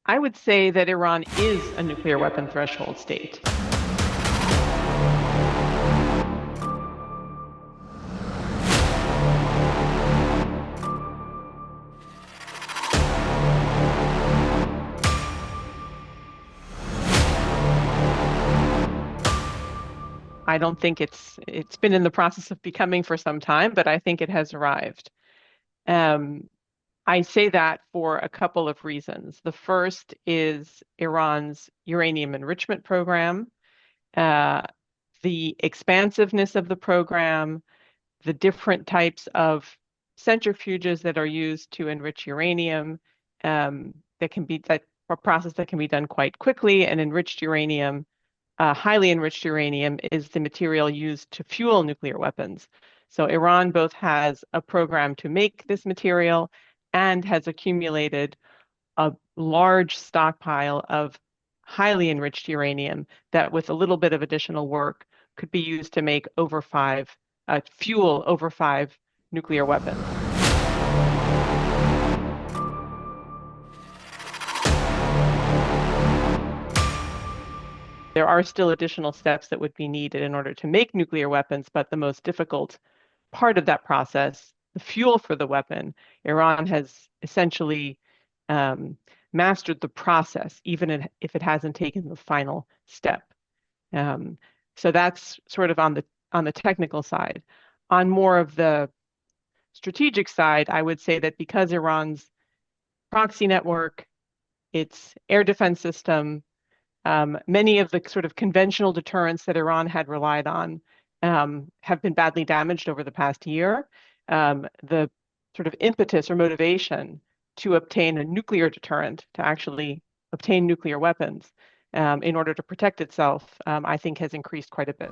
I would say that Iran is a nuclear weapon threshold state. I don't think it's been in the process of becoming for some time, but I think it has arrived. Um, I say that for a couple of reasons. The first is Iran's uranium enrichment program, uh, the expansiveness of the program, the different types of centrifuges that are used to enrich uranium, that a process that can be done quite quickly, and enriched uranium, highly enriched uranium is the material used to fuel nuclear weapons. So Iran both has a program to make this material and has accumulated a large stockpile of highly enriched uranium that, with a little bit of additional work, could be used to make fuel over five nuclear weapons. There are still additional steps that would be needed in order to make nuclear weapons, but the most difficult part of that process, the fuel for the weapon, Iran has essentially mastered the process, even if it hasn't taken the final step. So that's sort of on the technical side. On more of the strategic side, I would say that because Iran's proxy network, its air defense system, many of the sort of conventional deterrents that Iran had relied on have been badly damaged over the past year. The sort of impetus or motivation to obtain a nuclear deterrent, to actually obtain nuclear weapons in order to protect itself, I think has increased quite a bit.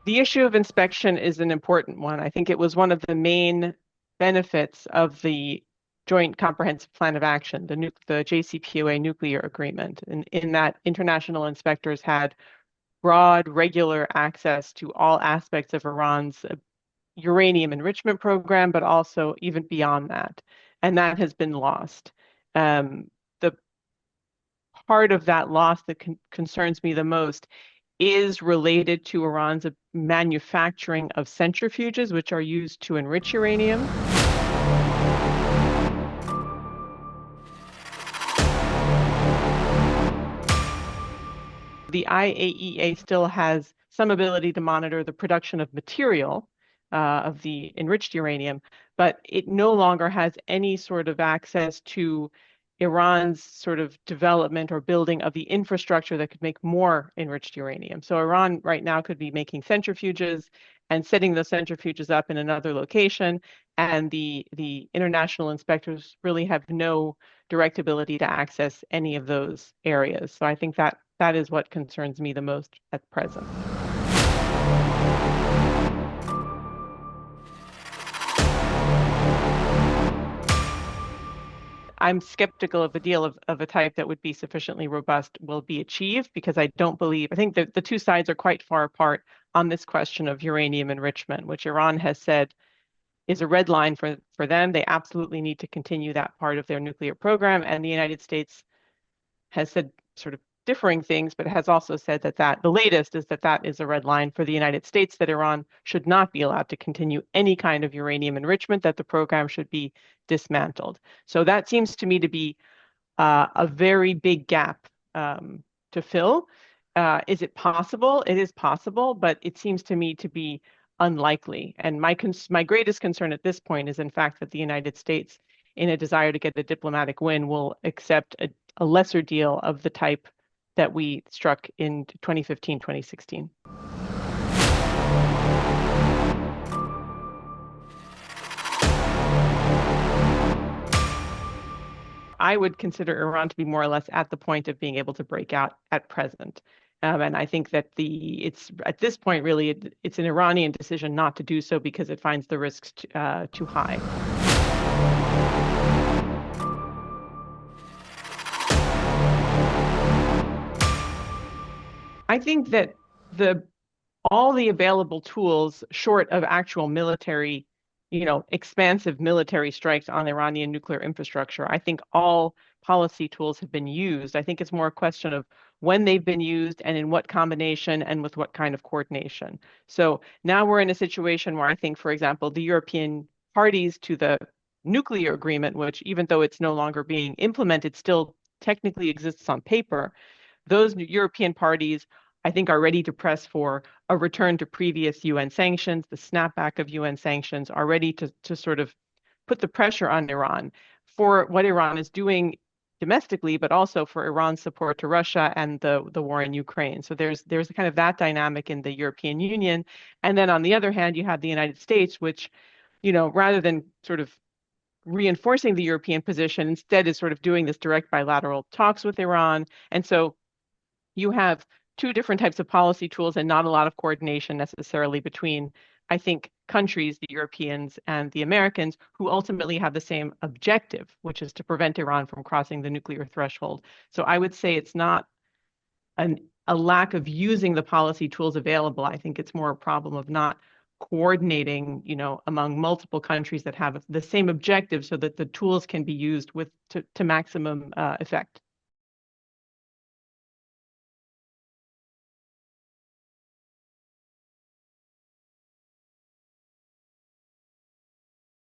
The issue of inspection is an important one. I think it was one of the main benefits of the Joint Comprehensive Plan of Action, the JCPOA nuclear agreement, in that international inspectors had broad, regular access to all aspects of Iran's uranium enrichment program, but also even beyond that. And that has been lost. The part of that loss that concerns me the most is related to Iran's manufacturing of centrifuges, which are used to enrich uranium. The IAEA still has some ability to monitor the production of material of the enriched uranium, but it no longer has any sort of access to Iran's sort of development or building of the infrastructure that could make more enriched uranium. So Iran right now could be making centrifuges and setting those centrifuges up in another location, and the international inspectors really have no direct ability to access any of those areas. So I think that is what concerns me the most at present. I'm skeptical of a deal of a type that would be sufficiently robust will be achieved, because I think that the two sides are quite far apart on this question of uranium enrichment, which Iran has said is a red line for them. They absolutely need to continue that part of their nuclear program. And the United States has said sort of differing things, but has also said that the latest is that is a red line for the United States, that Iran should not be allowed to continue any kind of uranium enrichment, that the program should be dismantled. So that seems to me to be a very big gap to fill. Is it possible? It is possible, but it seems to me to be unlikely. And my greatest concern at this point is, in fact, that the United States, in a desire to get a diplomatic win, will accept a lesser deal of the type that we struck in 2015, 2016. I would consider Iran to be more or less at the point of being able to break out at present. And I think that it's at this point, really, it's an Iranian decision not to do so because it finds the risks too high. I think that the all the available tools short of actual military, expansive military strikes on Iranian nuclear infrastructure. I think all policy tools have been used. I think it's more a question of when they've been used and in what combination and with what kind of coordination. So now we're in a situation where I think, for example, the European parties to the nuclear agreement, which even though it's no longer being implemented, still technically exists on paper, those European parties, I think, are ready to press for a return to previous UN sanctions, the snapback of UN sanctions, are ready to sort of put the pressure on Iran for what Iran is doing domestically, but also for Iran's support to Russia and the war in Ukraine. So there's kind of that dynamic in the European Union. And then on the other hand, you have the United States, which, rather than sort of reinforcing the European position, instead is sort of doing this direct bilateral talks with Iran. And so you have two different types of policy tools and not a lot of coordination necessarily between, I think, countries, the Europeans and the Americans, who ultimately have the same objective, which is to prevent Iran from crossing the nuclear threshold. So I would say it's not a lack of using the policy tools available. I think it's more a problem of not coordinating, among multiple countries that have the same objective so that the tools can be used to maximum effect.